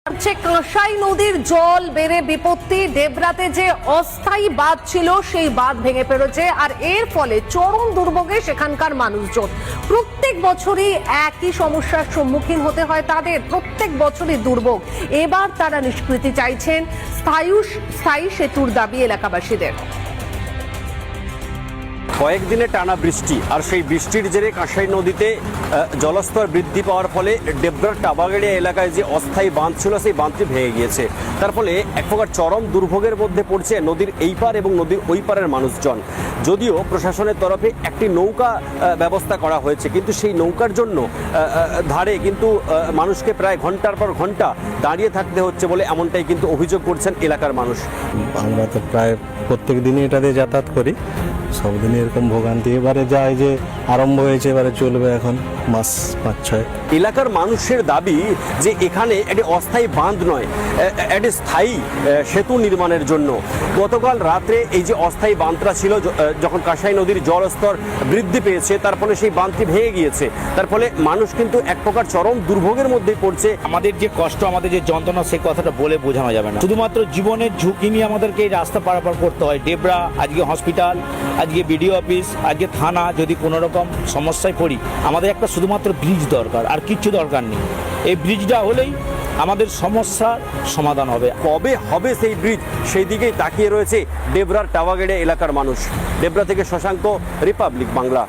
কাঁসাই নদীর জল বেড়ে বিপত্তি। ডেবরাতে যে অস্থায়ী বাঁধ ছিল সেই বাঁধ ভেঙে পড়েছে, আর এর ফলে চরম দুর্ভোগে সেখানকার মানুষজন। প্রত্যেক বছরই একই সমস্যার সম্মুখীন হতে হয় তাদের, প্রত্যেক বছরই দুর্ভোগ। এবার তারা নিষ্কৃতি চাইছেন, স্থায়ী সেতুর দাবি এলাকাবাসীদের। কয়েকদিনে টানা বৃষ্টি, আর সেই বৃষ্টির জেরে কাঁসাই নদীতে জলস্তর বৃদ্ধি পাওয়ার ফলে ডেবরার টাবাগেড়িয়া এলাকায় যে অস্থায়ী বাঁধ ছিল সেই বাঁধটি ভেঙে গিয়েছে। তার ফলে এক প্রকার চরম দুর্ভোগের মধ্যে পড়ছে নদীর এই পার এবং নদীর ওই পারের মানুষজন। যদিও প্রশাসনের তরফে একটি নৌকা ব্যবস্থা করা হয়েছে, কিন্তু সেই নৌকার জন্য ধারে কিন্তু মানুষকে প্রায় ঘন্টার পর ঘন্টা দাঁড়িয়ে থাকতে হচ্ছে বলে এমনটাই কিন্তু অভিযোগ করছেন এলাকার মানুষ। আমরা তো প্রায় প্রত্যেক দিনই এটা দিয়ে যাতায়াত করি, সবদিনই এরকম ভোগান্তি। এবারে যায় যে আরম্ভ হয়েছে, এবারে চলবে এখন মাস 5-6। এলাকার মানুষের দাবি যে এখানে একটি অস্থায়ী বাঁধ নয়, একটি স্থায়ী সেতু নির্মাণের জন্য। গতকাল রাত্রে এই যে অস্থায়ী বাঁধটা ছিল, যখন কাঁসাই নদীর জলস্তর বৃদ্ধি পেয়েছে তার ফলে সেই বাঁধটি ভেঙে গিয়েছে। তার ফলে মানুষ কিন্তু এক প্রকার চরম দুর্ভোগের মধ্যেই পড়ছে। আমাদের যে কষ্ট, আমাদের যে যন্ত্রণা, সেই কথাটা বলে বোঝানো যাবে না। শুধুমাত্র জীবনের ঝুঁকি নিয়ে আমাদেরকে এই রাস্তা পারাপার করতে হয়। ডেবরা, আজকে হসপিটাল, আজকে বিডিও অফিস, আজকে থানা। যদি কোনো রকম সমস্যায় পড়ি, আমাদের একটা শুধুমাত্র ব্রিজ দরকার, আর কিচ্ছু দরকার নেই। এই ব্রিজটা হলেই আমাদের সমস্যার সমাধান হবে। কবে হবে সেই ব্রিজ, সেই দিকেই তাকিয়ে রয়েছে ডেবরার টাবাগেড়িয়া এলাকার মানুষ। ডেবরা থেকে শশাঙ্ক, রিপাবলিক বাংলা।